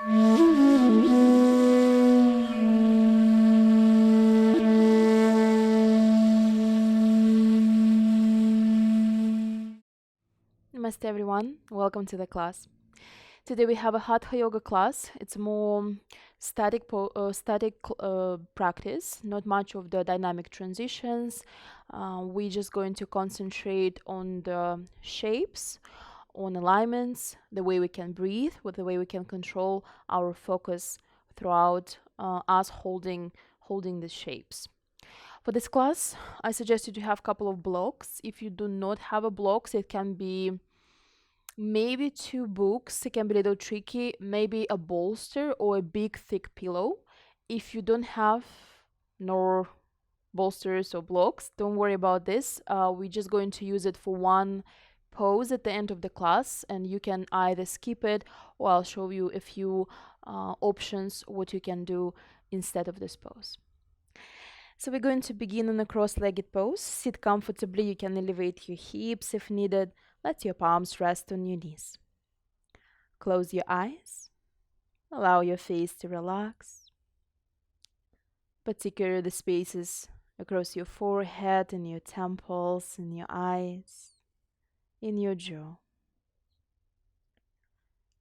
Namaste everyone, welcome to the class. Today we have a Hatha Yoga class. It's more static practice, not much of the dynamic transitions. We're just going to concentrate on the shapes, on alignments, the way we can breathe, with the way we can control our focus throughout us holding the shapes. For this class, I suggest you to have a couple of blocks. If you do not have a blocks, it can be maybe two books. It can be a little tricky. Maybe a bolster or a big thick pillow. If you don't have nor bolsters or blocks, don't worry about this. We're just going to use it for one pose at the end of the class, and you can either skip it or I'll show you a few options what you can do instead of this pose. So we're going to begin in a cross-legged pose. Sit comfortably. You can elevate your hips if needed. Let your palms rest on your knees. Close your eyes. Allow your face to relax, particularly the spaces across your forehead, in your temples, in your eyes, in your jaw.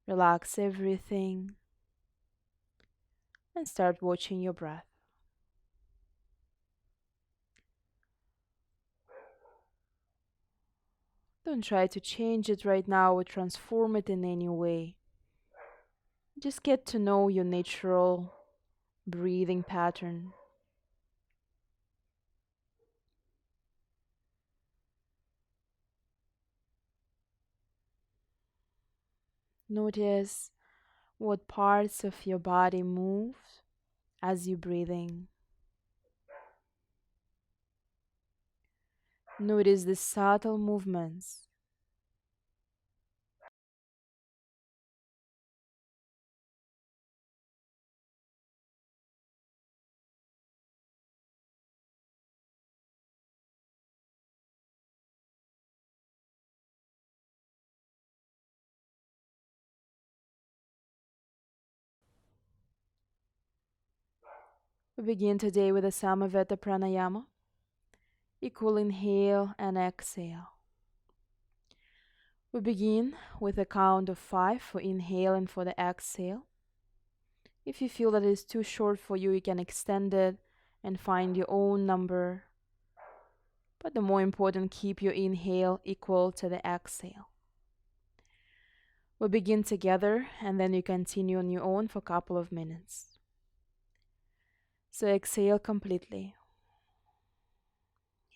Relax everything and start watching your breath. Don't try to change it right now or transform it in any way. Just get to know your natural breathing pattern. Notice what parts of your body move as you're breathing. Notice the subtle movements. We begin today with a Samaveta Pranayama. Equal inhale and exhale. We begin with a count of 5 for inhale and for the exhale. If you feel that it is too short for you, you can extend it and find your own number. But the more important, keep your inhale equal to the exhale. We begin together and then you continue on your own for a couple of minutes. So exhale completely.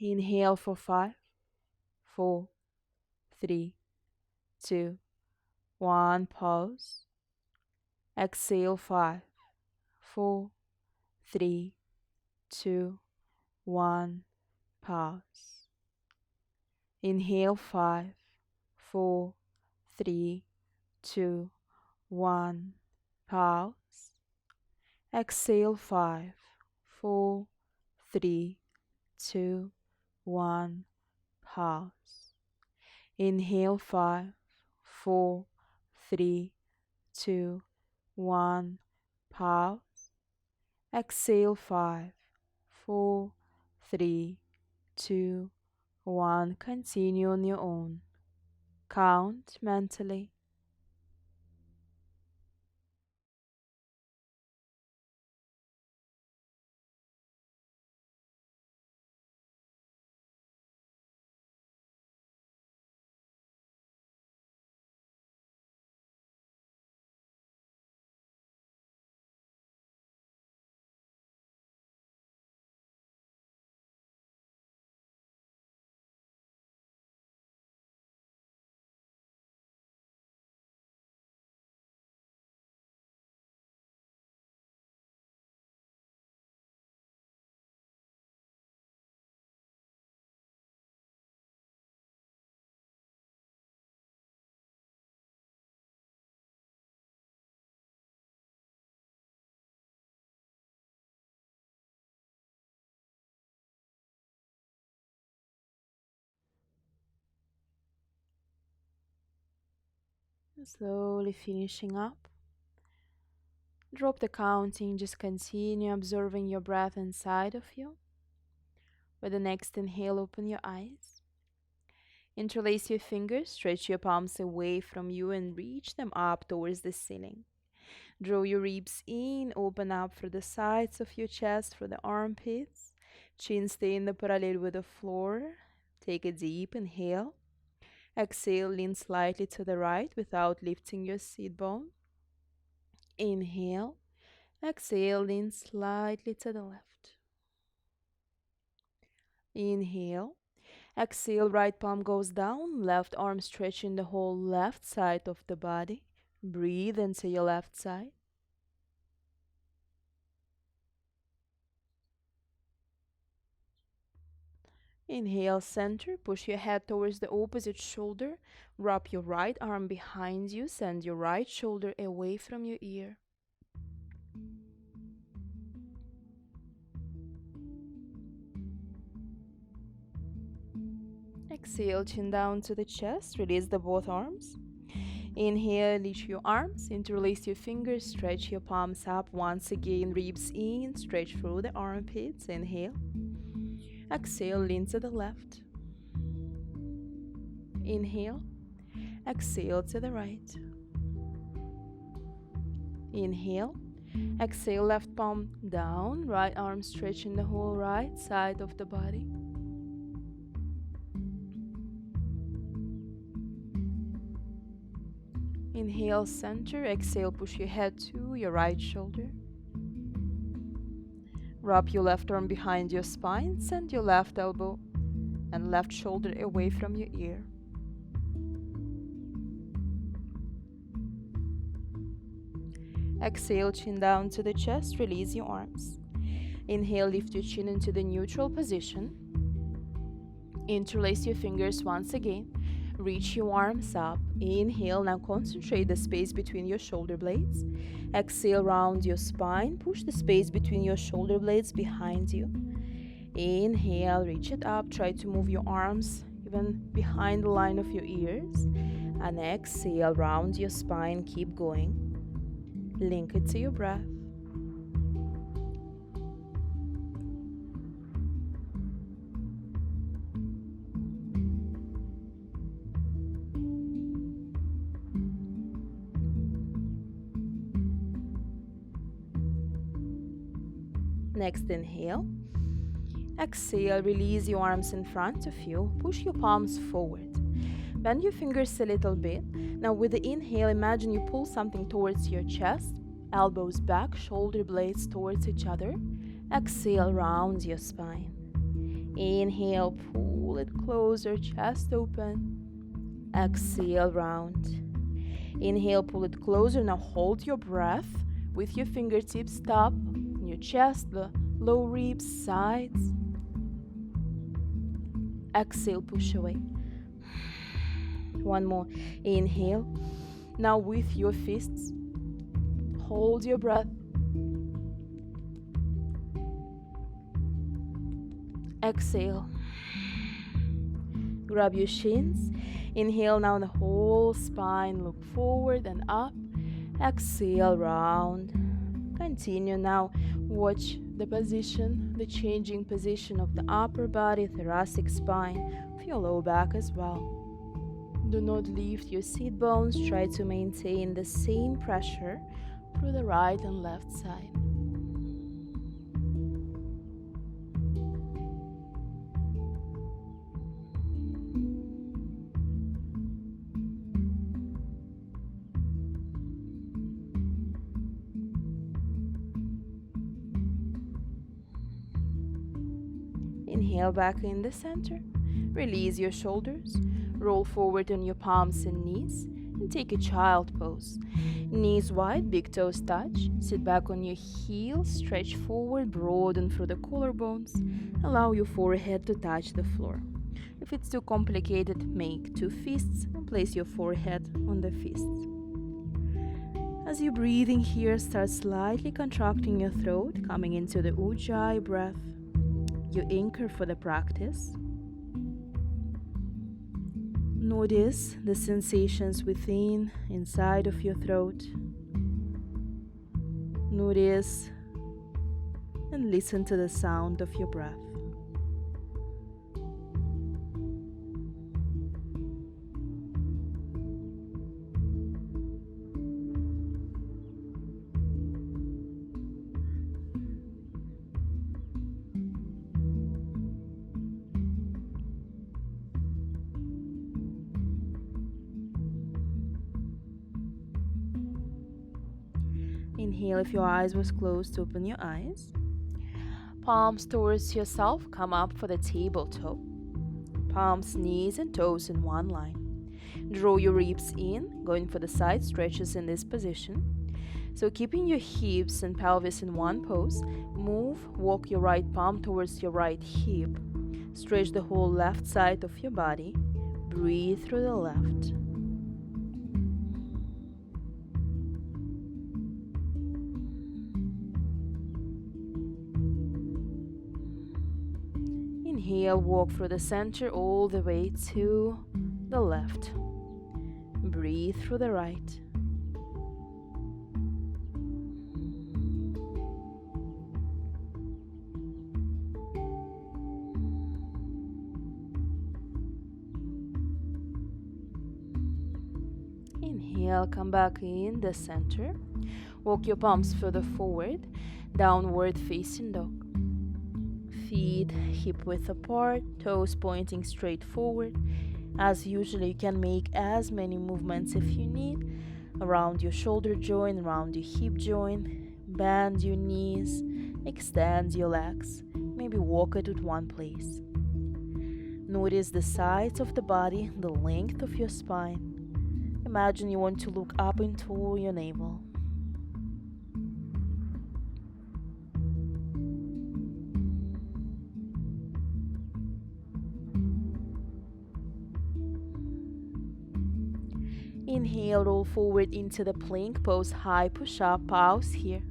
Inhale for 5, 4, 3, 2, 1. Pause. Exhale 5, 4, 3, 2, 1. Pause. Inhale 5, 4, 3, 2, 1. Pause. Exhale 5, 4, 3, 2, 1. Pause. Inhale 5, 4, 3, 2, 1. Pause. Exhale 5, 4, 3, 2, 1. Continue on your own. Count mentally. Slowly finishing up. Drop the counting, just continue observing your breath inside of you. With the next inhale, open your eyes. Interlace your fingers, stretch your palms away from you and reach them up towards the ceiling. Draw your ribs in, open up for the sides of your chest, for the armpits. Chin stay in the parallel with the floor. Take a deep inhale. Exhale, lean slightly to the right without lifting your seat bone. Inhale. Exhale, lean slightly to the left. Inhale. Exhale, right palm goes down, left arm stretching the whole left side of the body. Breathe into your left side. Inhale, center, push your head towards the opposite shoulder. Wrap your right arm behind you, send your right shoulder away from your ear. Exhale, chin down to the chest, release the both arms. Inhale, reach your arms, interlace your fingers, stretch your palms up once again, ribs in, stretch through the armpits. Inhale. Exhale, lean to the left. Inhale. Exhale to the right. Inhale. Exhale, left palm down, right arm stretching the whole right side of the body. Inhale, center. Exhale, push your head to your right shoulder. Wrap your left arm behind your spine. Send your left elbow and left shoulder away from your ear. Exhale, chin down to the chest. Release your arms. Inhale, lift your chin into the neutral position. Interlace your fingers once again. Reach your arms up. Inhale, now concentrate the space between your shoulder blades. Exhale, round your spine. Push the space between your shoulder blades behind you. Inhale, reach it up. Try to move your arms even behind the line of your ears. And exhale, round your spine. Keep going. Link it to your breath. Next inhale. Exhale, release your arms in front of you. Push your palms forward. Bend your fingers a little bit. Now with the inhale, imagine you pull something towards your chest. Elbows back, shoulder blades towards each other. Exhale, round your spine. Inhale, pull it closer, chest open. Exhale, round. Inhale, pull it closer. Now hold your breath with your fingertips top your chest, the low ribs, sides. Exhale, push away. One more. Inhale. Now with your fists, hold your breath. Exhale. Grab your shins. Inhale, now the whole spine, look forward and up. Exhale, round. Continue now. Watch the position, the changing position of the upper body, thoracic spine, of your low back as well. Do not lift your seat bones. Try to maintain the same pressure through the right and left side. Inhale back in the center. Release your shoulders. Roll forward on your palms and knees and take a child pose. Knees wide, big toes touch. Sit back on your heels, stretch forward, broaden through the collarbones. Allow your forehead to touch the floor. If it's too complicated, make two fists and place your forehead on the fists. As you're breathing here, start slightly contracting your throat, coming into the Ujjayi breath. You anchor for the practice. Notice the sensations within, inside of your throat. Notice and listen to the sound of your breath. Inhale if your eyes was closed, open your eyes. Palms towards yourself, come up for the tabletop. Palms, knees and toes in one line. Draw your ribs in, going for the side stretches in this position. So keeping your hips and pelvis in one pose, walk your right palm towards your right hip. Stretch the whole left side of your body. Breathe through the left. Inhale, walk through the center all the way to the left. Breathe through the right. Inhale, come back in the center. Walk your palms further forward, downward facing dog. Feet hip width apart, toes pointing straight forward. As usual, you can make as many movements if you need. Around your shoulder joint, around your hip joint. Bend your knees, extend your legs. Maybe walk it at one place. Notice the sides of the body, the length of your spine. Imagine you want to look up into your navel. Inhale, roll forward into the plank pose, high push-up, pause here.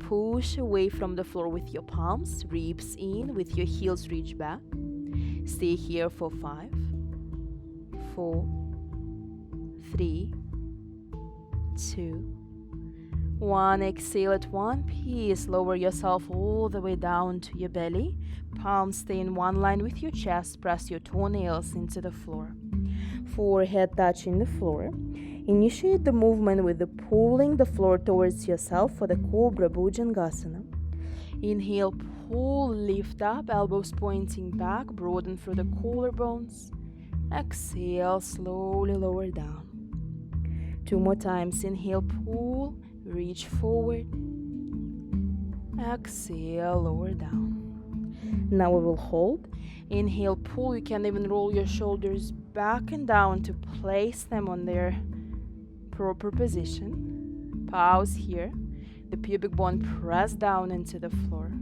Push away from the floor with your palms, ribs in, with your heels reach back. Stay here for 5, 4, 3, 2, 1. Exhale at one piece. Lower yourself all the way down to your belly. Palms stay in one line with your chest. Press your toenails into the floor. Forehead touching the floor. Initiate the movement with the pulling the floor towards yourself for the Cobra Bhujangasana. Inhale, pull, lift up, elbows pointing back, broaden through the collarbones. Exhale, slowly lower down. 2 more times. Inhale, pull, reach forward. Exhale, lower down. Now we will hold. Inhale, pull. You can even roll your shoulders back and down to place them on their proper position. Pause here. The pubic bone press down into the floor.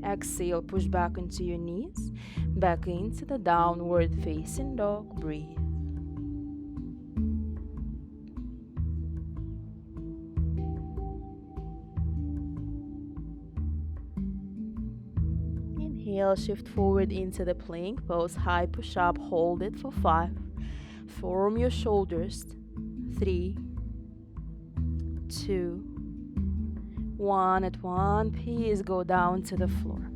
Exhale, push back into your knees. Back into the downward facing dog. Breathe. Inhale, shift forward into the plank pose, high push up, hold it for 5. Form your shoulders. 3, 2, 1. At one piece, go down to the floor.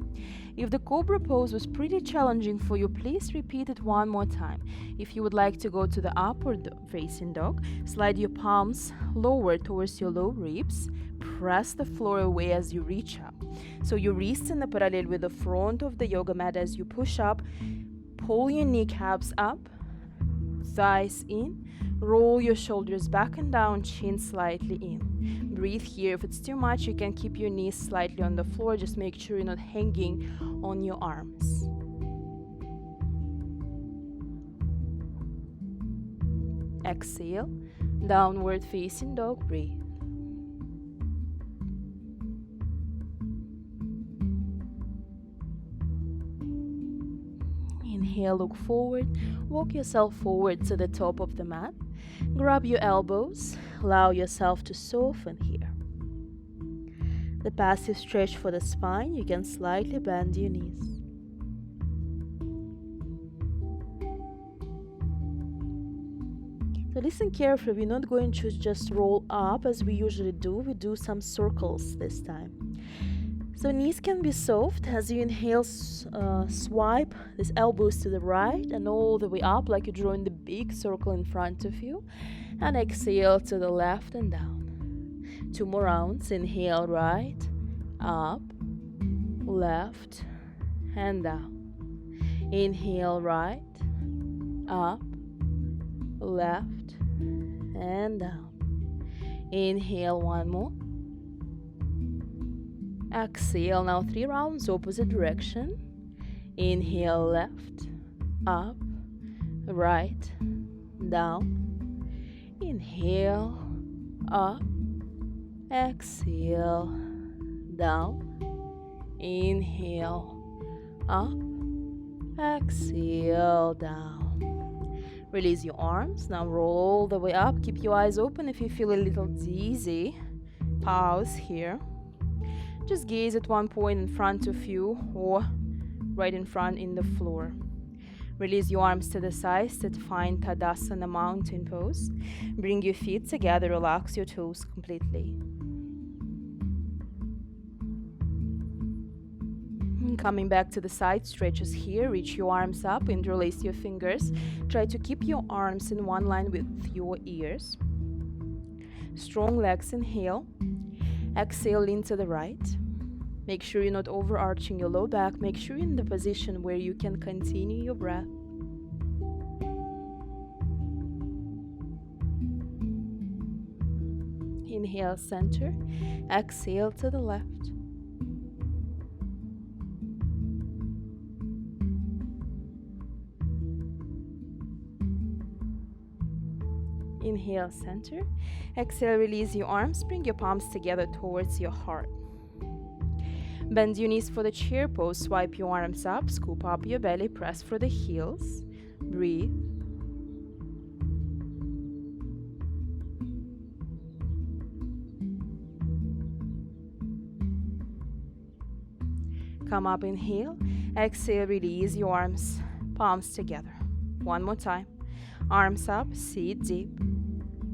If the cobra pose was pretty challenging for you, please repeat it one more time. If you would like to go to the upward facing dog, slide your palms lower towards your low ribs. Press the floor away as you reach up. So your wrists in the parallel with the front of the yoga mat as you push up. Pull your kneecaps up, thighs in. Roll your shoulders back and down, chin slightly in. Breathe here. If it's too much, you can keep your knees slightly on the floor. Just make sure you're not hanging on your arms. Exhale, downward facing dog. Breathe. Inhale, look forward. Walk yourself forward to the top of the mat. Grab your elbows. Allow yourself to soften here. The passive stretch for the spine. You can slightly bend your knees. So listen carefully. We're not going to just roll up as we usually do. We do some circles this time. So knees can be soft. As you inhale, swipe these elbows to the right and all the way up like you're drawing the big circle in front of you. And exhale to the left and down. 2 more rounds. Inhale, right, up, left, and down. Inhale, right, up, left, and down. Inhale, 1 more. Exhale, now 3 rounds, opposite direction. Inhale, left, up, right, down. Inhale, up, exhale, down. Inhale, up, exhale, down. Release your arms. Now roll all the way up. Keep your eyes open. If you feel a little dizzy, pause here. Just gaze at one point in front of you or right in front in the floor. Release your arms to the sides to find Tadasana mountain pose. Bring your feet together. Relax your toes completely. Coming back to the side stretches here. Reach your arms up. Interlace your fingers. Try to keep your arms in one line with your ears. Strong legs. Inhale. Exhale, lean to the right. Make sure you're not overarching your low back. Make sure you're in the position where you can continue your breath. Inhale, center. Exhale to the left. Inhale, center. Exhale, release your arms. Bring your palms together towards your heart. Bend your knees for the chair pose. Swipe your arms up. Scoop up your belly. Press for the heels. Breathe. Come up, inhale. Exhale, release your arms. Palms together. One more time. Arms up. Sit deep.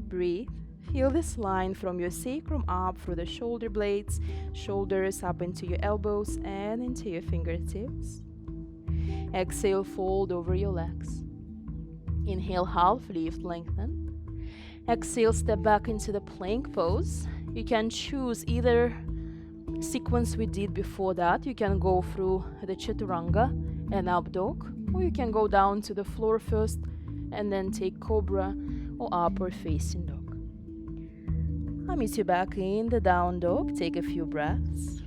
Breathe. Feel this line from your sacrum up through the shoulder blades, shoulders up into your elbows and into your fingertips. Exhale, fold over your legs. Inhale, half lift, lengthen. Exhale, step back into the plank pose. You can choose either sequence we did before that. You can go through the chaturanga and up dog, or you can go down to the floor first and then take cobra or upward facing dog. I'll meet you back in the down dog. Take a few breaths.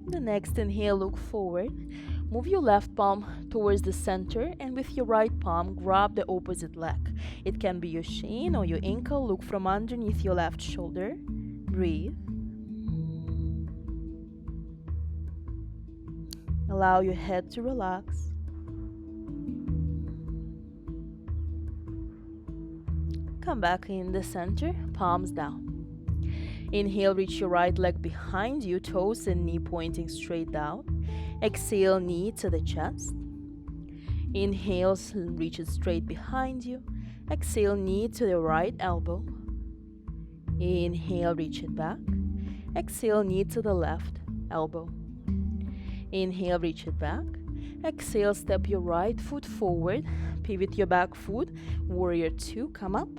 The next inhale, look forward. Move your left palm towards the center and with your right palm, grab the opposite leg. It can be your shin or your ankle. Look from underneath your left shoulder. Breathe. Allow your head to relax. Come back in the center, palms down. Inhale, reach your right leg behind you, toes and knee pointing straight down. Exhale, knee to the chest. Inhale, reach it straight behind you. Exhale, knee to the right elbow. Inhale, reach it back. Exhale, knee to the left elbow. Inhale, reach it back. Exhale, step your right foot forward. Pivot your back foot. Warrior 2, come up.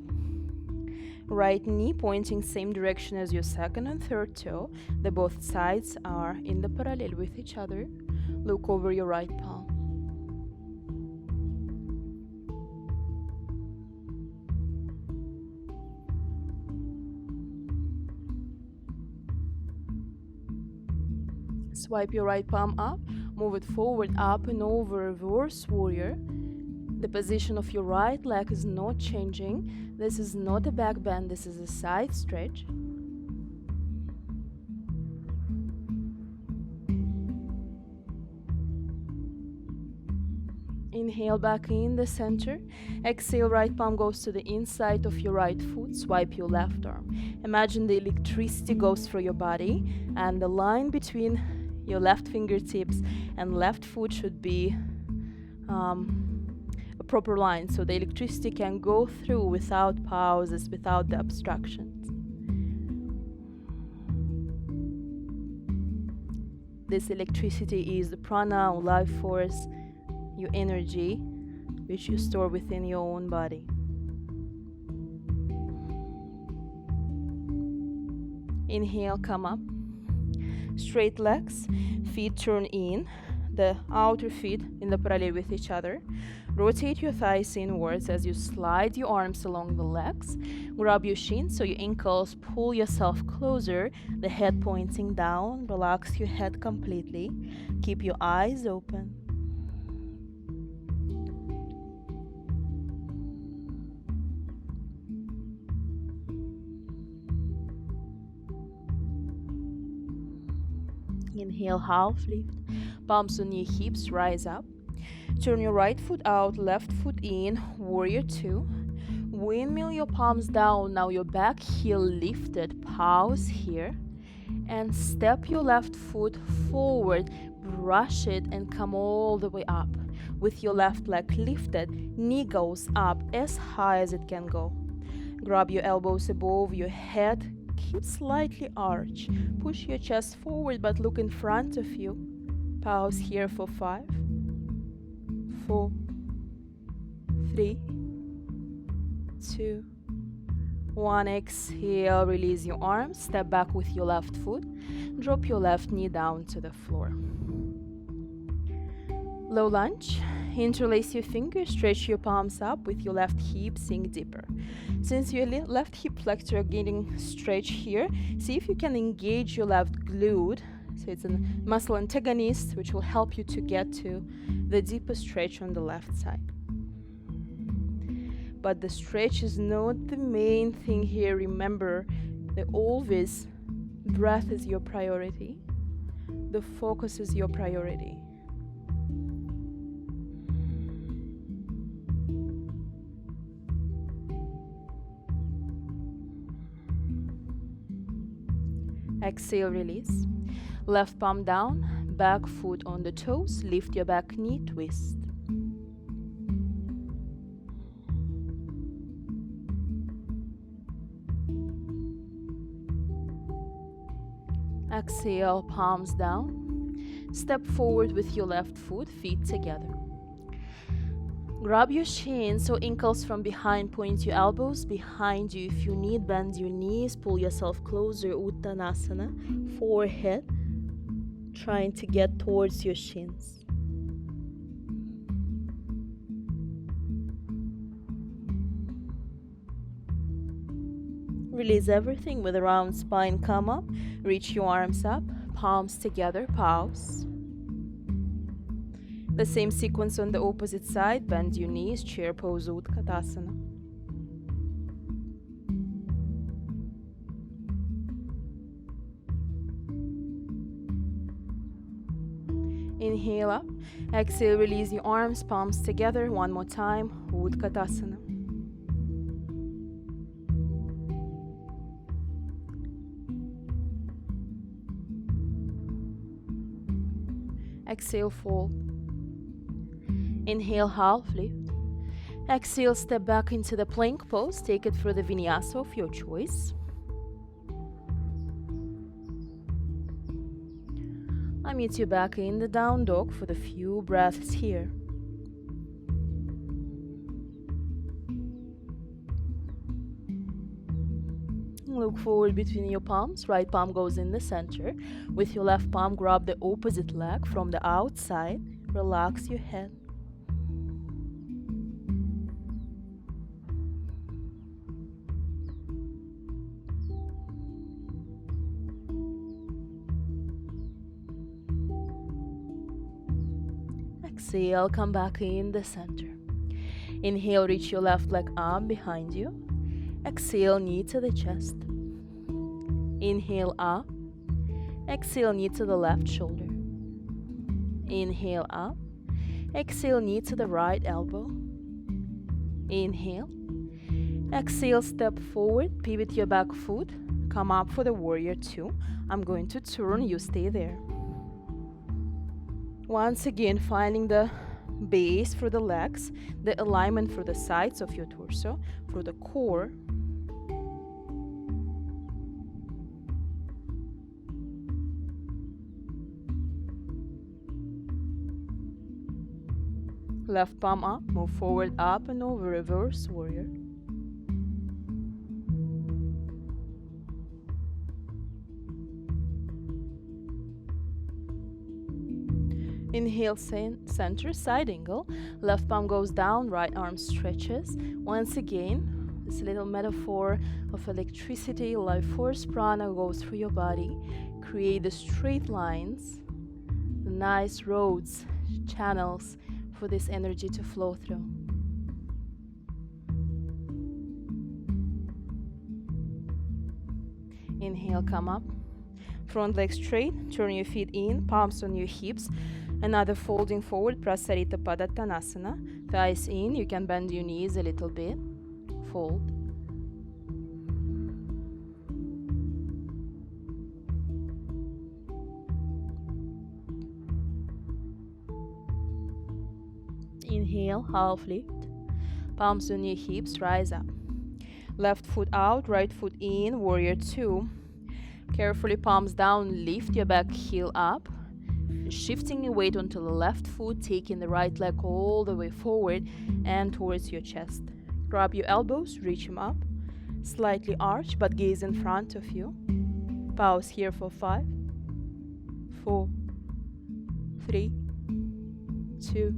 Right knee pointing same direction as your second and third toe. The both sides are in the parallel with each other. Look over your right palm. Swipe your right palm up, move it forward, up and over, reverse warrior. The position of your right leg is not changing. This is not a back bend, this is a side stretch. Inhale back in the center. Exhale, right palm goes to the inside of your right foot. Swipe your left arm. Imagine the electricity goes through your body, and the line between your left fingertips and left foot should be a proper line, so the electricity can go through without pauses, without the obstructions. This electricity is the prana, or life force, your energy, which you store within your own body. Inhale, come up. Straight legs, feet turn in, the outer feet in the parallel with each other. Rotate your thighs inwards as you slide your arms along the legs. Grab your shins so your ankles pull yourself closer, the head pointing down. Relax your head completely. Keep your eyes open. Inhale, half lift. Palms on your hips, rise up. Turn your right foot out, left foot in, warrior two. Windmill your palms down, now your back heel lifted. Pause here. And step your left foot forward, brush it and come all the way up. With your left leg lifted, knee goes up as high as it can go. Grab your elbows above your head, keep slightly arch. Push your chest forward but look in front of you. Pause here for 5, 4, 3, 2, 1. Exhale, release your arms, step back with your left foot, drop your left knee down to the floor. Low lunge. Interlace your fingers, stretch your palms up with your left hip, sink deeper. Since your left hip flexor are getting stretched here, see if you can engage your left glute. So it's a muscle antagonist which will help you to get to the deeper stretch on the left side. But the stretch is not the main thing here. Remember that always breath is your priority. The focus is your priority. Exhale, release. Left palm down, back foot on the toes, lift your back knee, twist. Exhale, palms down. Step forward with your left foot, feet together. Grab your shins so ankles from behind, point your elbows behind you. If you need, bend your knees, pull yourself closer, Uttanasana, forehead, trying to get towards your shins. Release everything with a round spine, come up, reach your arms up, palms together, pause. The same sequence on the opposite side, bend your knees, chair pose, Utkatasana. Inhale up, exhale, release your arms, palms together, one more time, Utkatasana. Exhale, fold. Inhale, half lift. Exhale, step back into the plank pose. Take it for the vinyasa of your choice. I meet you back in the down dog for the few breaths here. Look forward between your palms. Right palm goes in the center. With your left palm, grab the opposite leg from the outside. Relax your head. Exhale, come back in the center. Inhale, reach your left leg up behind you. Exhale, knee to the chest. Inhale up. Exhale, knee to the left shoulder. Inhale up. Exhale, knee to the right elbow. Inhale. Exhale, step forward, pivot your back foot. Come up for the warrior two. I'm going to turn, you stay there. Once again, finding the base for the legs, the alignment for the sides of your torso, for the core. Left palm up, move forward, up and over, reverse warrior. Inhale, center, side angle. Left palm goes down, right arm stretches. Once again, this little metaphor of electricity, life force prana goes through your body. Create the straight lines, the nice roads, channels for this energy to flow through. Inhale, come up. Front leg straight, turn your feet in, palms on your hips. Another folding forward, Prasarita Padattanasana. Thighs in, you can bend your knees a little bit. Fold. Inhale, half lift. Palms on your hips, rise up. Left foot out, right foot in, warrior two. Carefully palms down, lift your back heel up. Shifting your weight onto the left foot, taking the right leg all the way forward and towards your chest. Grab your elbows, reach them up. Slightly arch, but gaze in front of you. Pause here for 5, 4, 3, 2,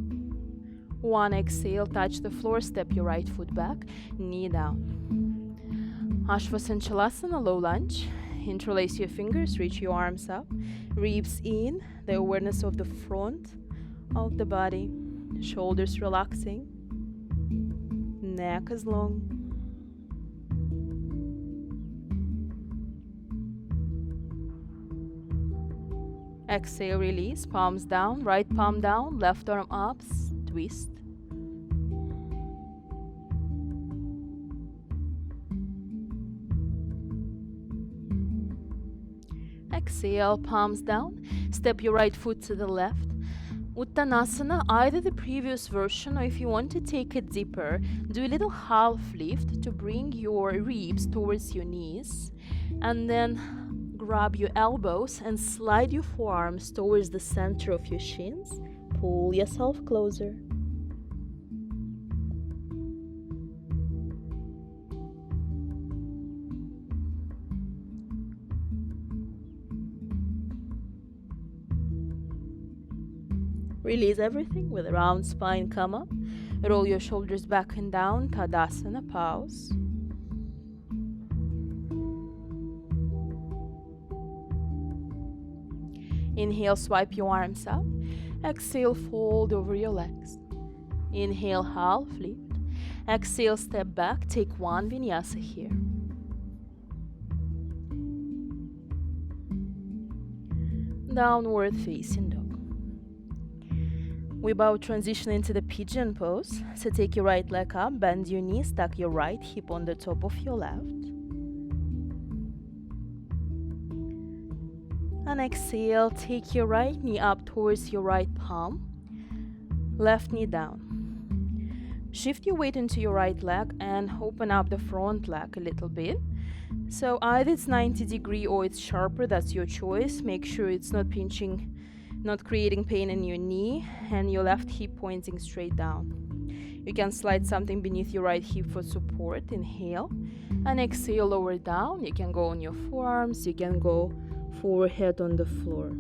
1. Exhale, touch the floor, step your right foot back, knee down. Ashvasanchalasana, low lunge. Interlace your fingers, reach your arms up. Ribs in, the awareness of the front of the body. Shoulders relaxing. Neck is long. Exhale, release, palms down, right palm down, left arm up, twist. Exhale, palms down. Step your right foot to the left. Uttanasana, either the previous version or if you want to take it deeper, do a little half lift to bring your ribs towards your knees. And then grab your elbows and slide your forearms towards the center of your shins. Pull yourself closer. Release everything with a round spine, come up. Roll your shoulders back and down, Tadasana, pause. Inhale, swipe your arms up. Exhale, fold over your legs. Inhale, half lift. Exhale, step back, take one vinyasa here. Downward facing dog. We bow, transition into the pigeon pose. So take your right leg up, bend your knees, tuck your right hip on the top of your left. And exhale, take your right knee up towards your right palm, left knee down. Shift your weight into your right leg and open up the front leg a little bit. So either it's 90 degrees or it's sharper, that's your choice. Make sure it's not pinching, not creating pain in your knee, and your left hip pointing straight down. You can slide something beneath your right hip for support. Inhale and exhale, lower down. You can go on your forearms, you can go forehead on the floor.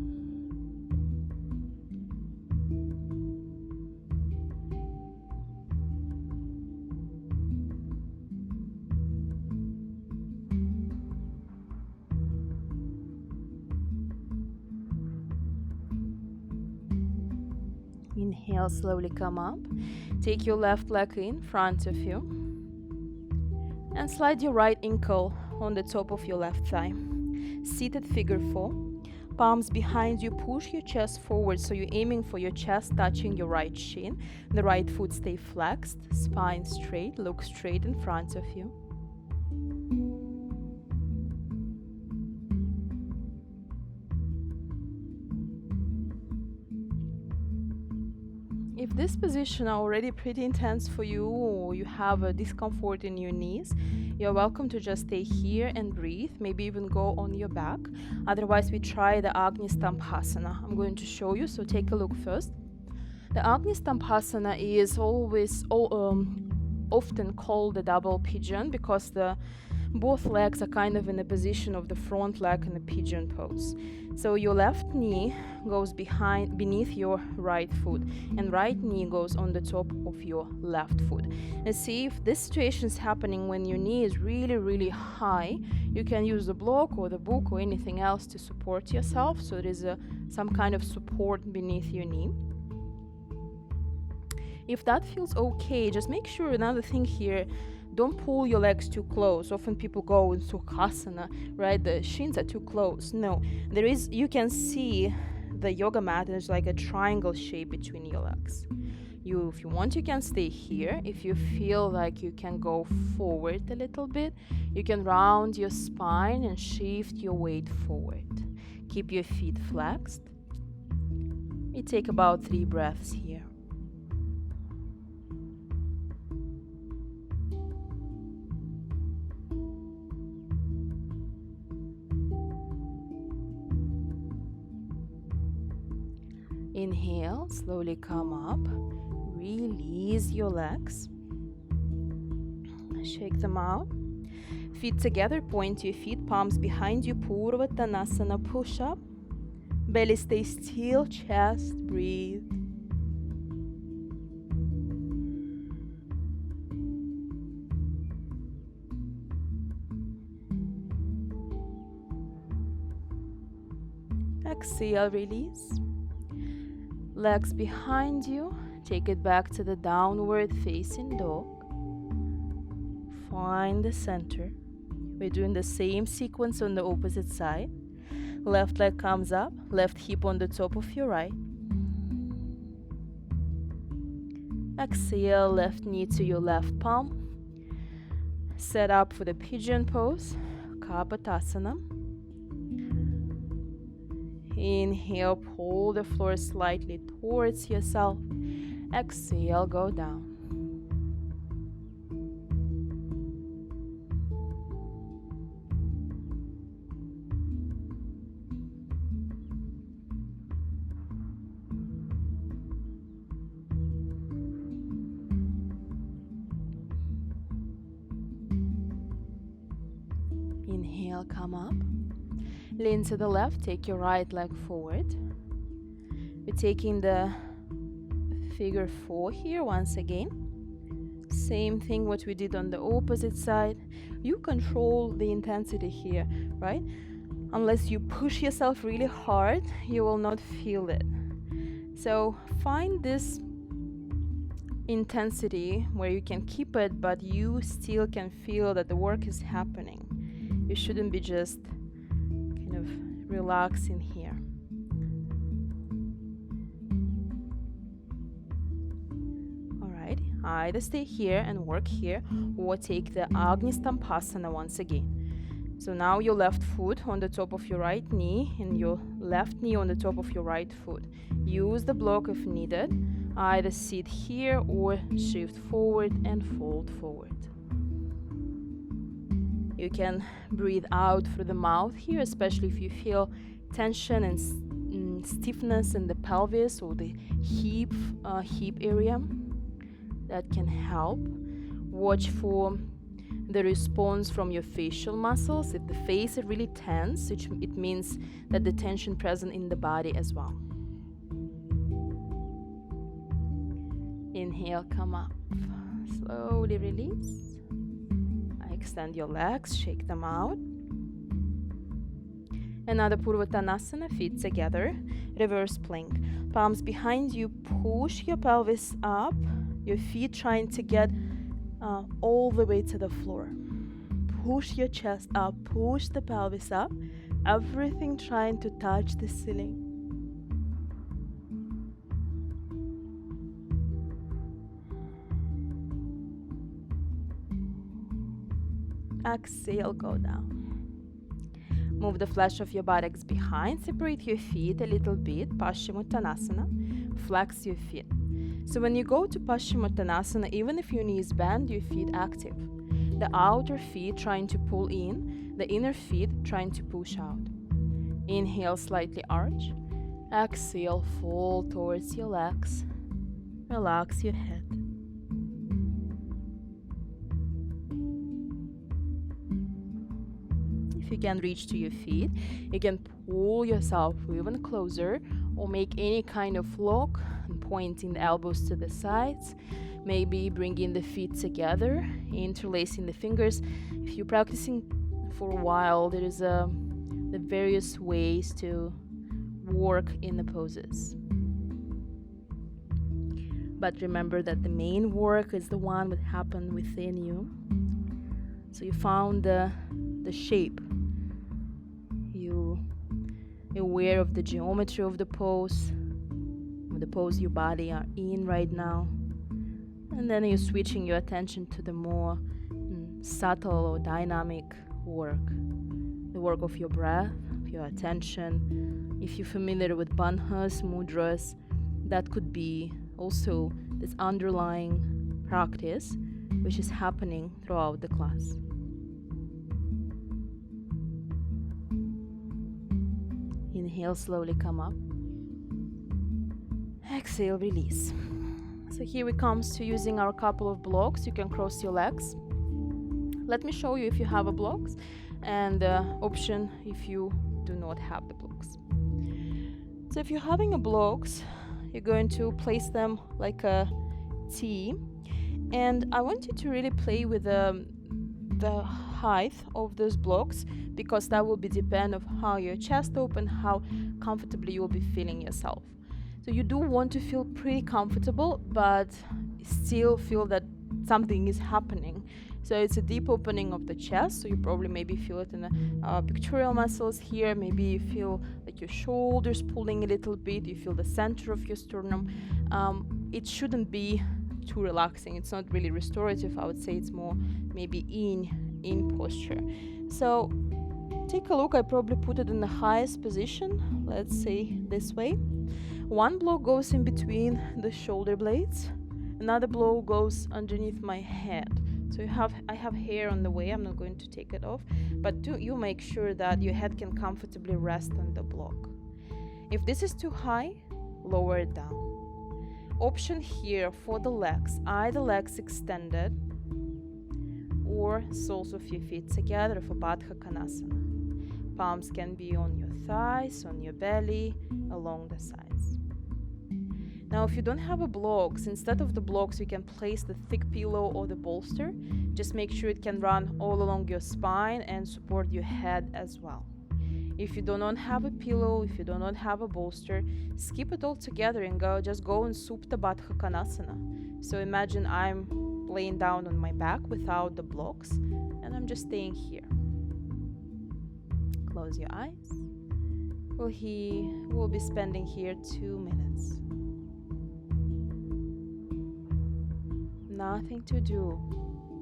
Inhale, slowly come up. Take your left leg in front of you and slide your right ankle on the top of your left thigh. Seated figure 4. Palms behind you, push your chest forward, so you're aiming for your chest touching your right shin. The right foot stay flexed, spine straight, look straight in front of you. If this position are already pretty intense for you, or you have a discomfort in your knees, you're welcome to just stay here and breathe, maybe even go on your back. Otherwise, we try the Agni Stampasana. I'm going to show you, so take a look first. The Agni Stampasana is often called the double pigeon because both legs are kind of in the position of the front leg in the pigeon pose. So your left knee goes beneath your right foot, and right knee goes on the top of your left foot. And see, if this situation is happening when your knee is really, really high, you can use the block or the book or anything else to support yourself. So there is some kind of support beneath your knee. If that feels okay, just make sure, another thing here, don't pull your legs too close. Often people go in Sukhasana, right? The shins are too close. No, you can see the yoga mat, and there's like a triangle shape between your legs. If you want, you can stay here. If you feel like you can go forward a little bit, you can round your spine and shift your weight forward. Keep your feet flexed. We take about 3 breaths here. Inhale, slowly come up, release your legs, shake them out, feet together, point your feet, palms behind you, Purva Tanasana, push up, belly stay still, chest, breathe. Exhale, release. Legs behind you, take it back to the downward facing dog. Find the center. We're doing the same sequence on the opposite side. Left leg comes up, left hip on the top of your right. Exhale, left knee to your left palm. Set up for the pigeon pose, Kapotasana. Inhale, pull the floor slightly towards yourself. Exhale, go down. Inhale, come up. Lean to the left, take your right leg forward. We're taking the figure 4 here once again. Same thing what we did on the opposite side. You control the intensity here, right? Unless you push yourself really hard, you will not feel it. So find this intensity where you can keep it, but you still can feel that the work is happening. You shouldn't be just kind of relaxing here. Alright, either stay here and work here, or take the Agni Stampasana once again. So now your left foot on the top of your right knee and your left knee on the top of your right foot. Use the block if needed. Either sit here or shift forward and fold forward. You can breathe out through the mouth here, especially if you feel tension and stiffness in the pelvis or the hip area. That can help. Watch for the response from your facial muscles. If the face is really tense, it means that the tension present in the body as well. Inhale, come up. Slowly release. Extend your legs, shake them out. Another Purvattanasana, feet together, reverse plank. Palms behind you, push your pelvis up, your feet trying to get all the way to the floor. Push your chest up, push the pelvis up, Everything trying to touch the ceiling. Exhale, go down. Move the flesh of your buttocks behind. Separate your feet a little bit. Paschimottanasana. Flex your feet. So when you go to Paschimottanasana, even if your knees bend, your feet active. The outer feet trying to pull in, the inner feet trying to push out. Inhale, slightly arch. Exhale, fold towards your legs. Relax your head. If you can reach to your feet, you can pull yourself even closer or make any kind of lock and pointing the elbows to the sides. Maybe bringing the feet together, interlacing the fingers. If you're practicing for a while, there is the various ways to work in the poses. But remember that the main work is the one that happened within you. So you found the shape. You're aware of the geometry of the pose your body are in right now. And then you're switching your attention to the more subtle or dynamic work. The work of your breath, of your attention. If you're familiar with bandhas, mudras, that could be also this underlying practice which is happening throughout the class. Inhale, slowly come up. Exhale, release. So here we comes to using our couple of blocks. You can cross your legs. Let me show you if you have a blocks and the option if you do not have the blocks. So if you're having a blocks, you're going to place them like a T, and I want you to really play with the height of those blocks, because that will be depend of how your chest open, how comfortably you will be feeling yourself. So you do want to feel pretty comfortable, but still feel that something is happening. So it's a deep opening of the chest. So you probably maybe feel it in the pectoral muscles here. Maybe you feel like your shoulders pulling a little bit. You feel the center of your sternum. It shouldn't be too relaxing. It's not really restorative. I would say it's more maybe in posture. So take a look. I probably put it in the highest position. Let's say this way. One block goes in between the shoulder blades. Another block goes underneath my head. So I have hair on the way. I'm not going to take it off, but you make sure that your head can comfortably rest on the block. If this is too high, lower it down. Option here for the legs, either legs extended or soles of your feet together for Baddha Konasana. Palms can be on your thighs, on your belly, along the sides. Now, if you don't have a blocks, instead of the blocks, you can place the thick pillow or the bolster. Just make sure it can run all along your spine and support your head as well. If you do not have a pillow, if you do not have a bolster, skip it all together and just go in Supta Baddha Konasana. So imagine I'm laying down on my back without the blocks, and I'm just staying here. Close your eyes. We'll be spending here 2 minutes. Nothing to do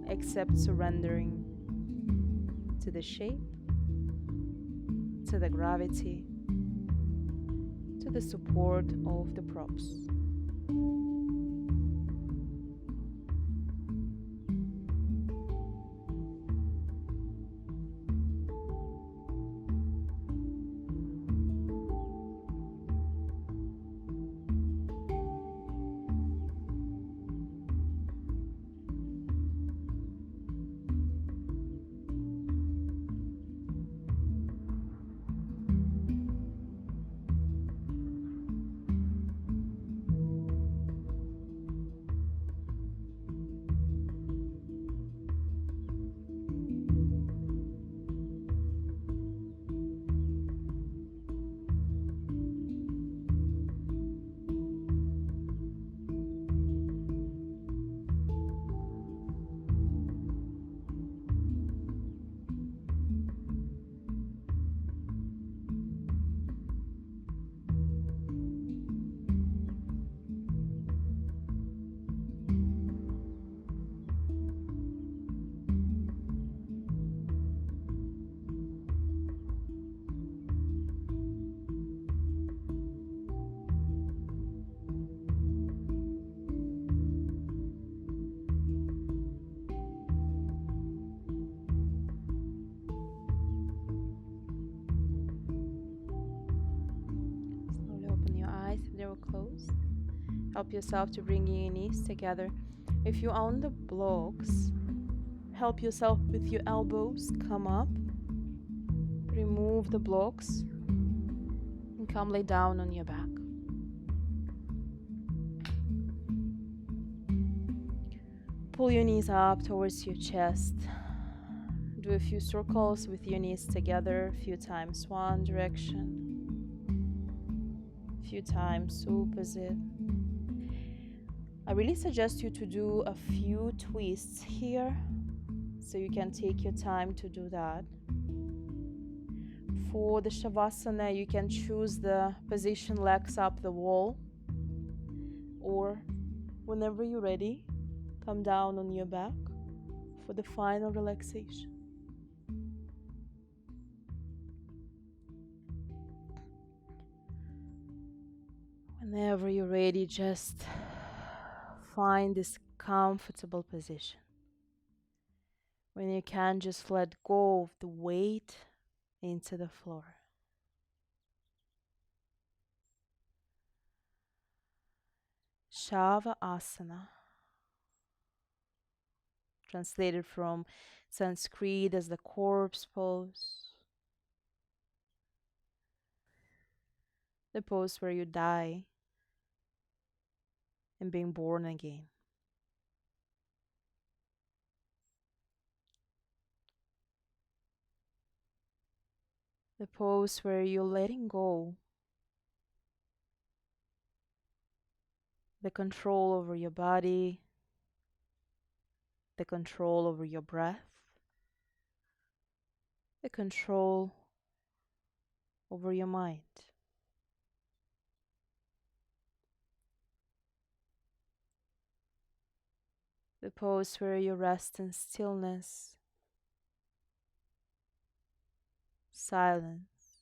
except surrendering to the shape, to the gravity, to the support of the props. are closed. Help yourself to bring your knees together. If you're on the blocks, help yourself with your elbows. Come up. Remove the blocks and come lay down on your back. Pull your knees up towards your chest. Do a few circles with your knees together, a few times one direction, a few times opposite. I really suggest you to do a few twists here, so you can take your time to do that. For the Shavasana, you can choose the position legs up the wall, or whenever you're ready, come down on your back for the final relaxation. Whenever you're ready, just find this comfortable position. When you can, just let go of the weight into the floor. Shavasana, translated from Sanskrit as the corpse pose, the pose where you die and being born again. The pose where you're letting go the control over your body, the control over your breath, the control over your mind. The pose where you rest in stillness, silence,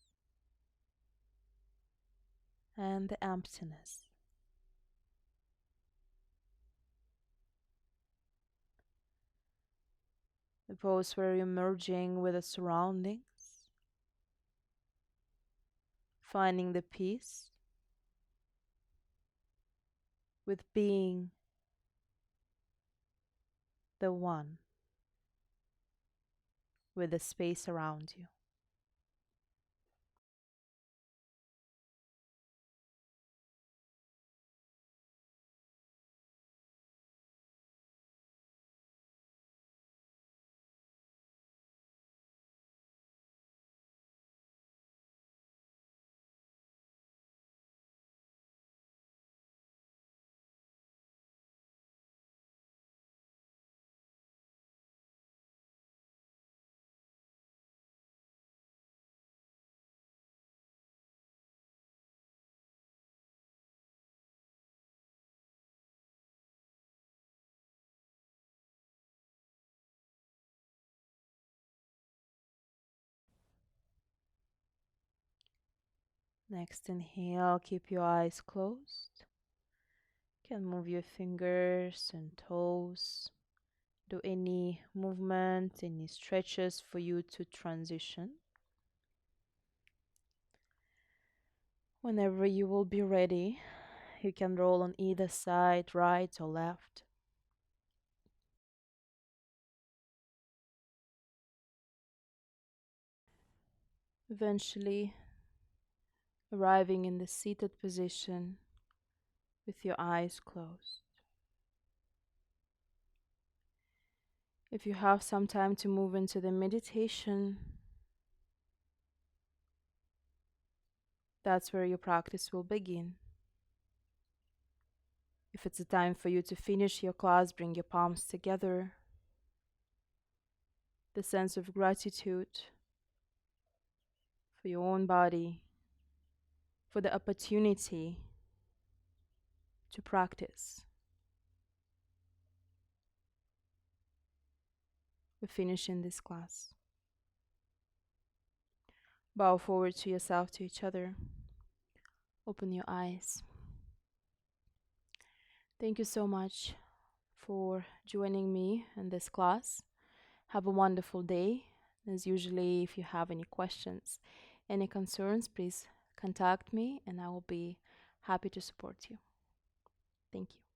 and the emptiness. The pose where you're merging with the surroundings, finding the peace with being the one with the space around you. Next inhale, keep your eyes closed. You can move your fingers and toes. Do any movement, any stretches for you to transition. Whenever you will be ready, you can roll on either side, right or left. Eventually, arriving in the seated position with your eyes closed. If you have some time to move into the meditation, that's where your practice will begin. If it's a time for you to finish your class, bring your palms together. The sense of gratitude for your own body, for the opportunity to practice. We're finishing this class. Bow forward to yourself, to each other. Open your eyes. Thank you so much for joining me in this class. Have a wonderful day. As usually, if you have any questions, any concerns, please contact me and I will be Happy to support you. Thank you.